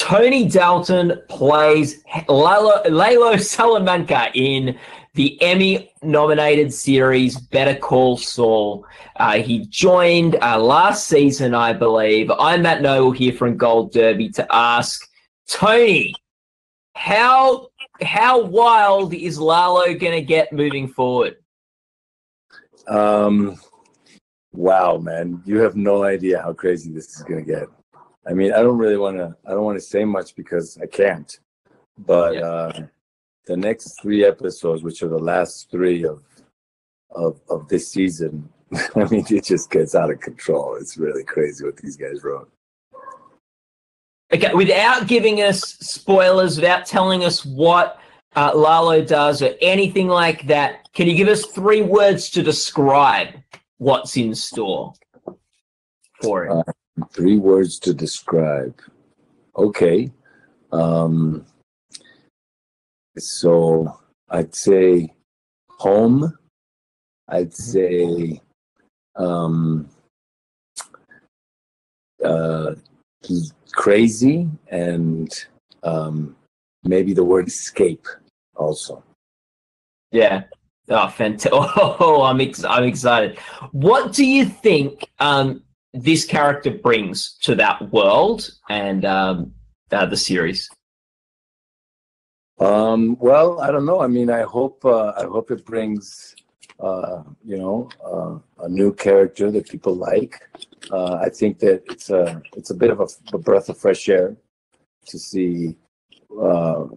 Tony Dalton plays Lalo Salamanca in the Emmy-nominated series Better Call Saul. He joined last season, I believe. I'm Matt Noble here from Gold Derby to ask, Tony, how wild is Lalo going to get moving forward? Wow, man, you have no idea how crazy this is going to get. I mean, I don't want to say much because I can't. But the next 3 episodes, which are the last 3 of this season, I mean, it just gets out of control. It's really crazy what these guys wrote. Okay, without giving us spoilers, without telling us what Lalo does or anything like that, can you give us 3 words to describe what's in store for it? 3 words to describe. Okay. So I'd say home. I'd say crazy, and maybe the word escape also. Yeah. Oh, fantastic! Oh, I'm excited. What do you think this character brings to that world and the series? Well, I don't know. I mean, I hope it brings a new character that people like. I think that it's a bit of a breath of fresh air to see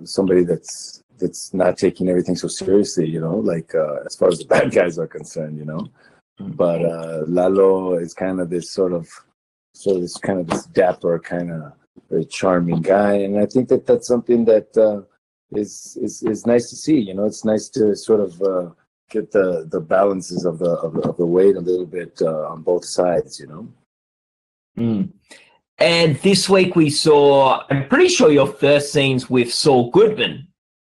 somebody that's not taking everything so seriously, like as far as the bad guys are concerned, But Lalo is kind of this this dapper, kind of very charming guy, and I think that that's something that is nice to see. It's nice to sort of get the balances of the weight a little bit on both sides, Mm. And this week we saw, I'm pretty sure your first scenes with Saul Goodman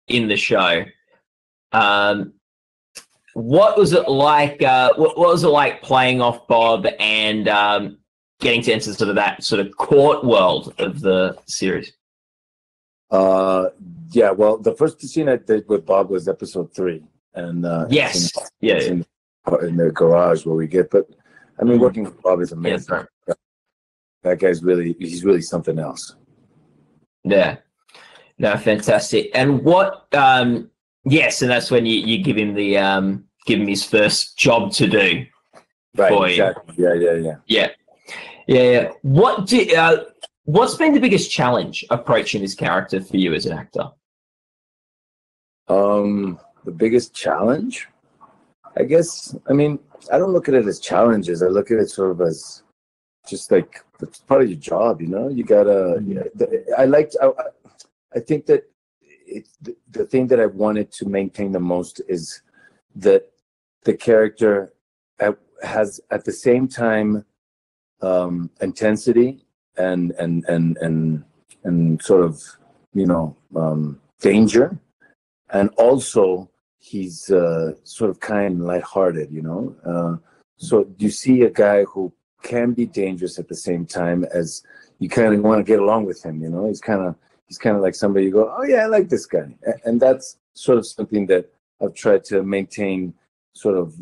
in the show. What was it like? What was it like playing off Bob and getting to enter sort of that sort of court world of the series? Yeah. Well, the first scene I did with Bob was episode 3, and yes, in the garage where we get. But I mean, working with Bob is amazing. Yeah, that guy's he's really something else. Yeah. No, fantastic. And what? Yes, and that's when you give him give him his first job to do. Right. Exactly. Yeah. What's been the biggest challenge approaching this character for you as an actor? The biggest challenge, I guess. I mean, I don't look at it as challenges. I look at it sort of as just like it's part of your job. You gotta. I think that the thing that I wanted to maintain the most is that the character has at the same time intensity and sort of danger, and also he's sort of kind and lighthearted. So you see a guy who can be dangerous at the same time as you kind of want to get along with him. He's kind of like somebody you go, oh yeah, I like this guy, and that's sort of something that I've tried to maintain, sort of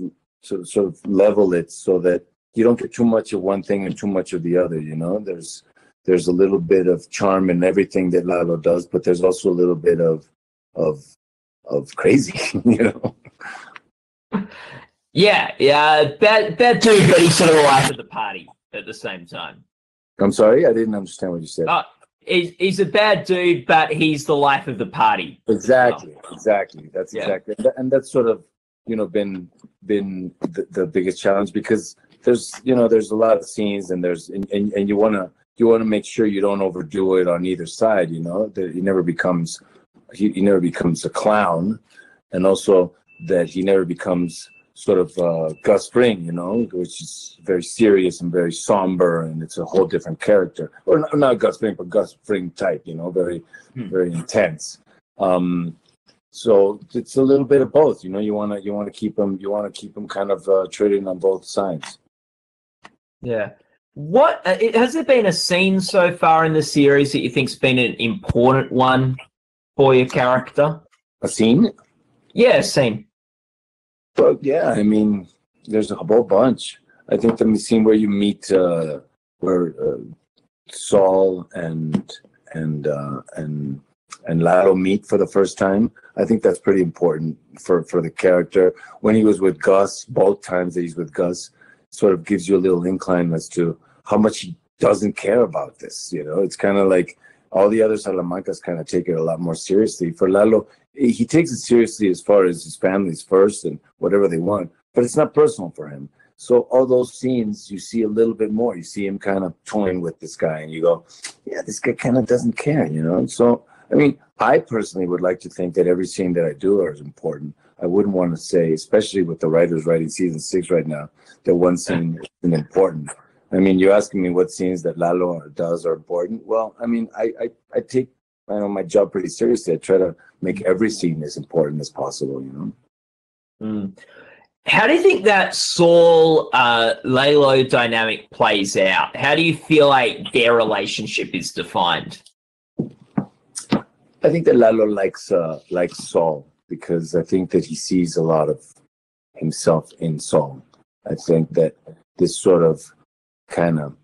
level it so that you don't get too much of one thing and too much of the other. There's a little bit of charm in everything that Lalo does, but there's also a little bit of crazy. Yeah. Bad dude, but he's sort of the life of the party at the same time. I'm sorry, I didn't understand what you said. He's a bad dude, but he's the life of the party. Exactly. That's exactly, and that's sort of been the biggest challenge, because there's a lot of scenes, and and you want to make sure you don't overdo it on either side. That he never becomes a clown, and also that he never becomes sort of Gus Fring, which is very serious and very somber, and it's a whole different character. Or not Gus Fring, but Gus Fring type, very, very intense. So it's a little bit of both. You want to keep them kind of trading on both sides. Yeah. What has there been a scene so far in the series that you think's been an important one for your character? A scene? Yeah, scene. Well, yeah, I mean, there's a whole bunch. I think the scene where you meet where Saul and Lalo meet for the first time. I think that's pretty important for the character. When he was with Gus, both times that he's with Gus, sort of gives you a little incline as to how much he doesn't care about this. You know, it's kind of like all the other Salamancas kind of take it a lot more seriously. For Lalo, he takes it seriously as far as his family's first and whatever they want, but it's not personal for him. So all those scenes, you see a little bit more. You see him kind of toying with this guy, and you go, yeah, this guy kind of doesn't care, you know? So, I mean, I personally would like to think that every scene that I do is important. I wouldn't want to say, especially with the writers writing season 6 right now, that one scene isn't important. I mean, you're asking me what scenes that Lalo does are important. Well, I mean, I take my job pretty seriously. I try to make every scene as important as possible, you know? Mm. How do you think that Saul Lalo dynamic plays out? How do you feel like their relationship is defined? I think that Lalo likes Saul because I think that he sees a lot of himself in Saul. I think that this sort of kind of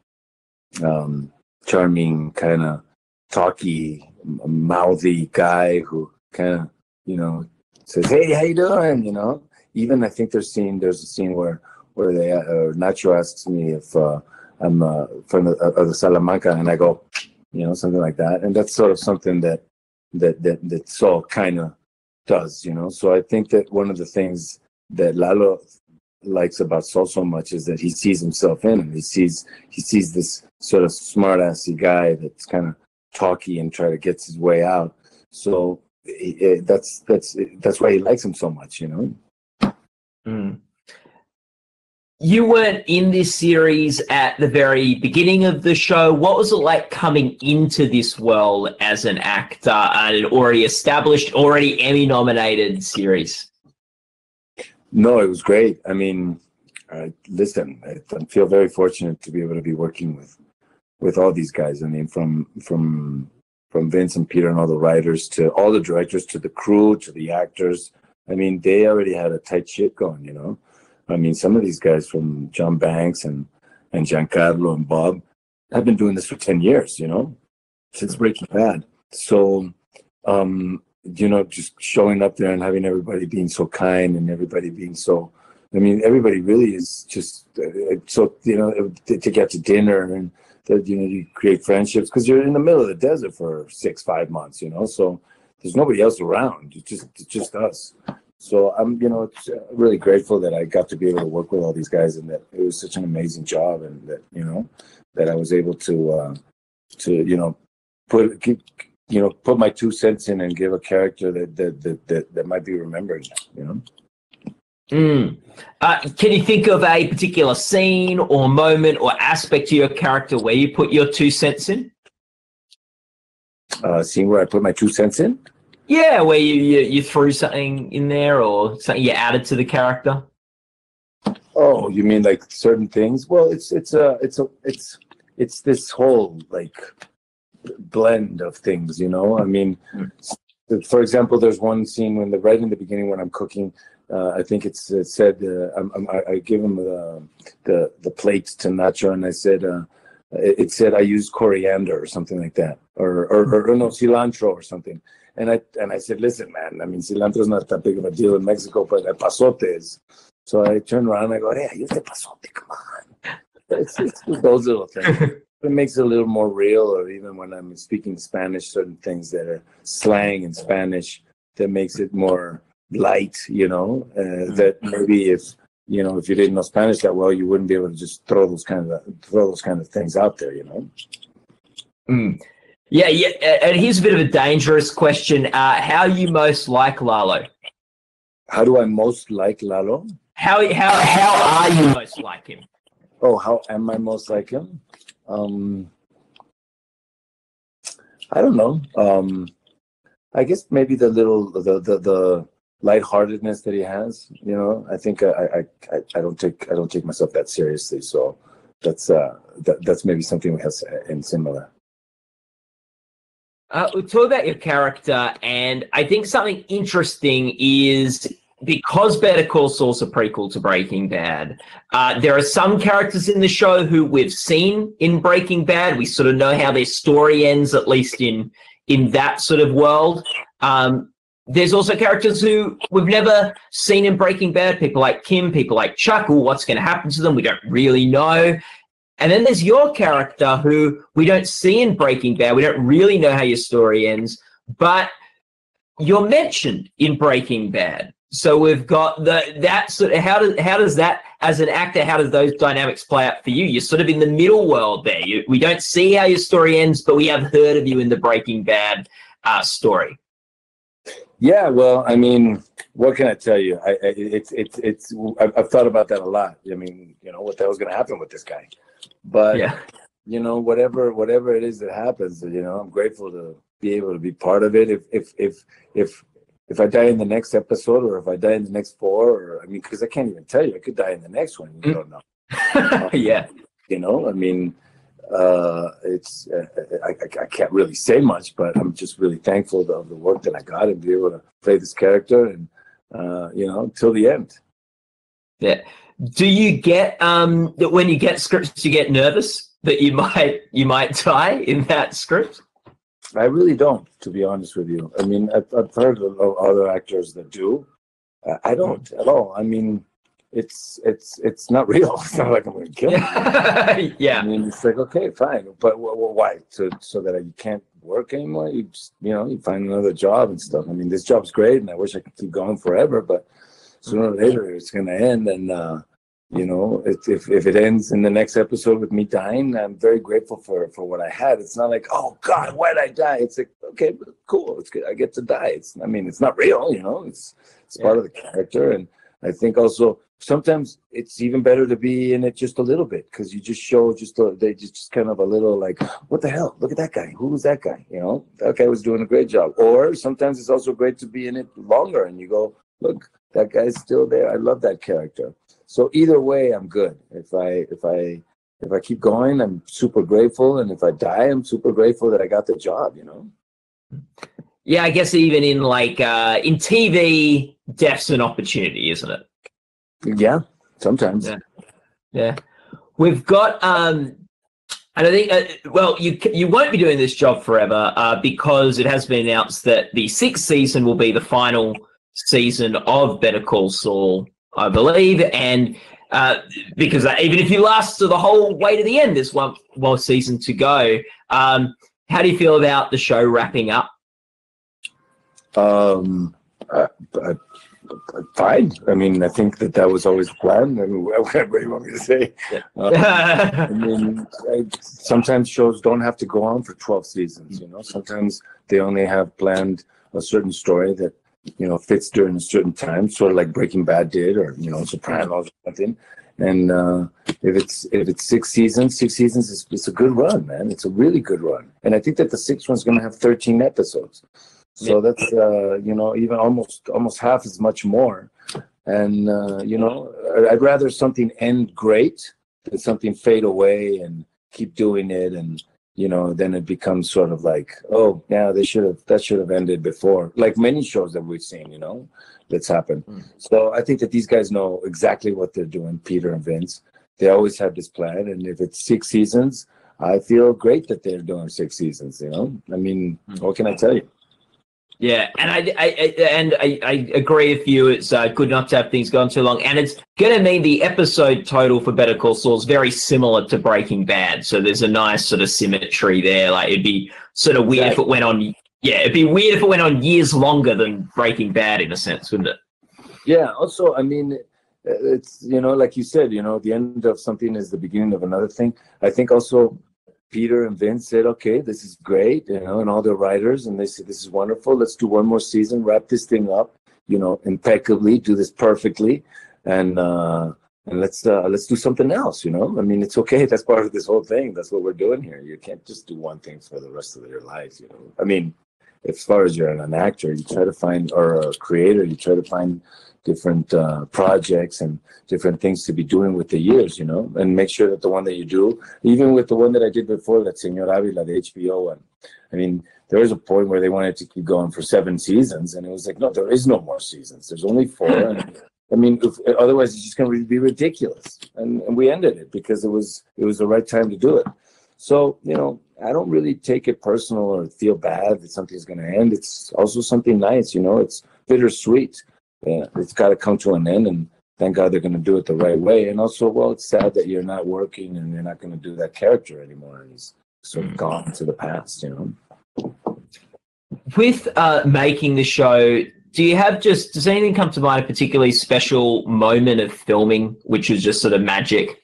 charming, kind of talky, mouthy guy who kind of, you know, says, "Hey, how you doing?" You know. Even I think there's a scene where they Nacho asks me if I'm from the Salamanca, and I go, you know, something like that, and that's sort of something that Saul kind of does, you know. So I think that one of the things that Lalo likes about Saul so much is that he sees himself in him. He sees this sort of smart-assy guy that's kind of talky and try to get his way out. So that's why he likes him so much, you know. Mm. You weren't in this series at the very beginning of the show. What was it like coming into this world as an actor and an already established, already Emmy-nominated series? No, it was great. I mean, listen, I feel very fortunate to be able to be working with all these guys. I mean, from Vince and Peter and all the writers to all the directors to the crew to the actors. I mean, they already had a tight ship going, you know. I mean, some of these guys from John Banks and Giancarlo and Bob have been doing this for 10 years, you know, since Breaking Bad. So, you know, just showing up there and having everybody being so kind and everybody being so, I mean, everybody really is just so, you know, to get to dinner and, you know, you create friendships because you're in the middle of the desert for 5 months, you know, so there's nobody else around. It's just us. So I'm, you know, really grateful that I got to be able to work with all these guys and that it was such an amazing job and that, you know, that I was able to you know, put my 2 cents in and give a character that might be remembered, you know. Can you think of a particular scene or moment or aspect to your character where you put your 2 cents in? Scene where I put my 2 cents in? Yeah, where you threw something in there or something you added to the character. Oh, you mean like certain things? Well, it's this whole like blend of things, you know. I mean, for example, there's one scene right in the beginning when I'm cooking. I think it said I give him the plate to Nacho, and I said it said I used coriander or something like that, or no, cilantro or something. And I said, listen, man, I mean, cilantro is not that big of a deal in Mexico, but epazote is. So I turn around and I go, hey, I use epazote, come on. It's those little things. It makes it a little more real, or even when I'm speaking Spanish, certain things that are slang in Spanish that makes it more light, you know, that maybe if you didn't know Spanish that well, you wouldn't be able to just throw those kind of things out there, you know. Yeah, and here's a bit of a dangerous question. How you most like Lalo? How do I most like Lalo? How are you most like him? Oh, how am I most like him? I don't know. I guess maybe the lightheartedness that he has. You know, I think I don't take myself that seriously. So that's maybe something we have in similar. We'll talk about your character, and I think something interesting is because Better Call Saul's a prequel to Breaking Bad, there are some characters in the show who we've seen in Breaking Bad. We sort of know how their story ends, at least in that sort of world. There's also characters who we've never seen in Breaking Bad, people like Kim, people like Chuck. Ooh, what's going to happen to them? We don't really know. And then there's your character who we don't see in Breaking Bad. We don't really know how your story ends, but you're mentioned in Breaking Bad. So we've got that sort of, how does that, as an actor, how does those dynamics play out for you? You're sort of in the middle world there. We don't see how your story ends, but we have heard of you in the Breaking Bad story. Yeah, well, I mean, what can I tell you? I've thought about that a lot. I mean, what the hell's going to happen with this guy? But yeah, whatever it is that happens, I'm grateful to be able to be part of it. If I die in the next episode, or if I die in the next 4, or I mean, because I can't even tell you, I could die in the next one. You don't know. Yeah. I mean, it's I can't really say much, but I'm just really thankful of the work that I got and be able to play this character and till the end. Yeah. Do you get that when you get scripts, you get nervous that you might die in that script? I really don't, to be honest with you. I mean, I've heard of other actors that do. I don't at all. I mean, it's not real. It's not like I'm going to kill him. Yeah. I mean, it's like, okay, fine, but why? So that you can't work anymore? You just, you find another job and stuff. I mean, this job's great, and I wish I could keep going forever, but sooner or later it's going to end. And if it ends in the next episode with me dying, I'm very grateful for what I had. It's not like, oh God, why'd I die? It's like, okay, cool, it's good. I get to die. It's not real. It's part of the character. And I think also sometimes it's even better to be in it just a little bit, because you just show just kind of a little, like, what the hell? Look at that guy. Who was that guy? That guy was doing a great job. Or sometimes it's also great to be in it longer and you go, look, that guy's still there. I love that character. So either way, I'm good. If I keep going, I'm super grateful, and if I die, I'm super grateful that I got the job. Yeah, I guess even in in TV, death's an opportunity, isn't it? Yeah, sometimes. Yeah. We've got, and I think, you won't be doing this job forever because it has been announced that the 6th season will be the final season of Better Call Saul, I believe, and because even if you last to the whole way to the end, there's one more season to go. How do you feel about the show wrapping up? Fine. I mean, I think that was always planned. I mean, what do you want me to say? I mean, sometimes shows don't have to go on for 12 seasons. Sometimes they only have planned a certain story that fits during a certain time, sort of like Breaking Bad did, or Sopranos or something. And if it's 6 seasons, it's a good run, man. It's a really good run. And I think that the 6th one's going to have 13 episodes. So that's even almost half as much more. And I'd rather something end great than something fade away and keep doing it, and then it becomes sort of like, oh yeah, that should have ended before, like many shows that we've seen, that's happened. So I think that these guys know exactly what they're doing, Peter and Vince. They always have this plan, and if it's 6 seasons, I feel great that they're doing 6 seasons. I mean, what can I tell you? Yeah, and I agree with you. It's good not to have things going too long, and it's going to mean the episode total for Better Call Saul is very similar to Breaking Bad. So there's a nice sort of symmetry there. Like, it'd be sort of weird if it went on. Yeah, it'd be weird if it went on years longer than Breaking Bad, in a sense, wouldn't it? Yeah. Also, I mean, it's like you said, the end of something is the beginning of another thing. I think also Peter and Vince said, okay, this is great, and all the writers, and they said, this is wonderful. Let's do one more season, wrap this thing up, impeccably, do this perfectly, and let's do something else. I mean, it's okay. That's part of this whole thing. That's what we're doing here. You can't just do one thing for the rest of your life. I mean, as far as you're an actor, you try to find, or a creator, you try to find different projects and different things to be doing with the years, and make sure that the one that you do, even with the one that I did before, that Señor Avila, the HBO one, I mean, there was a point where they wanted to keep going for 7 seasons, and it was like, no, there is no more seasons. There's only 4. And, I mean, otherwise it's just going to be ridiculous. And we ended it because it was the right time to do it. So, I don't really take it personal or feel bad that something's going to end. It's also something nice, it's bittersweet. Yeah, it's got to come to an end, and thank God they're going to do it the right way. And also, well, it's sad that you're not working and you're not going to do that character anymore. And he's sort of gone to the past, With making the show, does anything come to mind, a particularly special moment of filming, which was just sort of magic?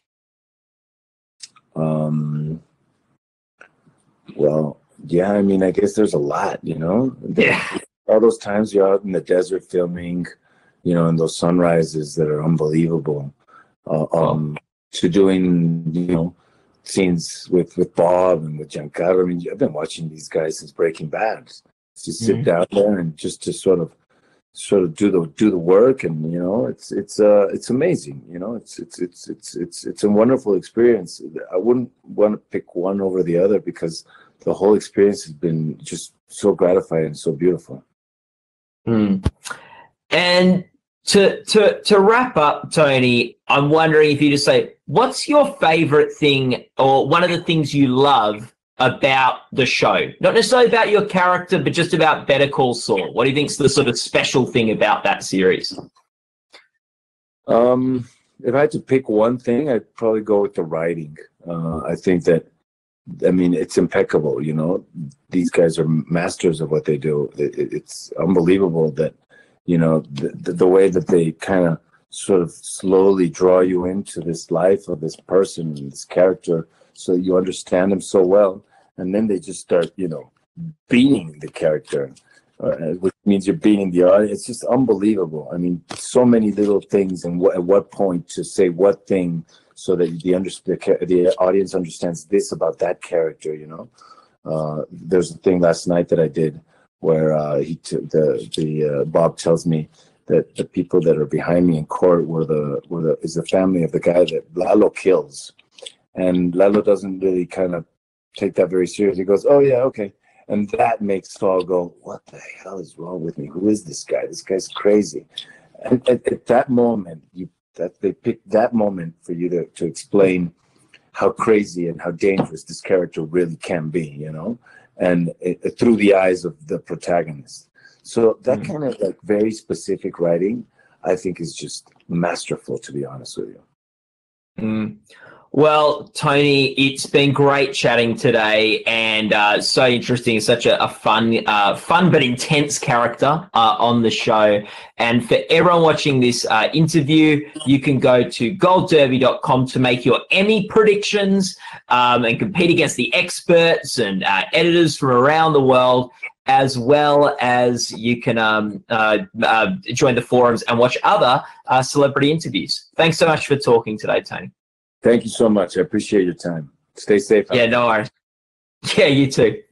Well, yeah, I mean, I guess there's a lot, Yeah. All those times you're out in the desert filming, and those sunrises that are unbelievable, to doing, scenes with Bob and with Giancarlo. I mean, I've been watching these guys since Breaking Bad. To sit down there and just to sort of do the work, and it's amazing. It's a wonderful experience. I wouldn't want to pick one over the other because the whole experience has been just so gratifying and so beautiful. And to wrap up, Tony, I'm wondering if you just say, what's your favorite thing or one of the things you love about the show? Not necessarily about your character, but just about Better Call Saul. What do you think's the sort of special thing about that series? If I had to pick one thing, I'd probably go with the writing. I think that, it's impeccable. These guys are masters of what they do. It's unbelievable that, the way that they kind of sort of slowly draw you into this life of this person and this character, so you understand them so well. And then they just start, beating the character, which means you're beating the audience. It's just unbelievable. I mean, so many little things, and at what point to say what thing so that the audience understands this about that character. There's a thing last night that I did where Bob tells me that the people that are behind me in court is the family of the guy that Lalo kills. And Lalo doesn't really kind of take that very seriously. He goes, oh, yeah, okay. And that makes Saul go, what the hell is wrong with me? Who is this guy? This guy's crazy. And at that moment, they picked that moment for you to explain how crazy and how dangerous this character really can be, and through the eyes of the protagonist. So that kind of like very specific writing, I think, is just masterful, to be honest with you. Well, Tony, it's been great chatting today, and so interesting. Such a fun but intense character on the show. And for everyone watching this interview, you can go to goldderby.com to make your Emmy predictions and compete against the experts and editors from around the world, as well as you can join the forums and watch other celebrity interviews. Thanks so much for talking today, Tony. Thank you so much. I appreciate your time. Stay safe. Yeah, no worries. Yeah, you too.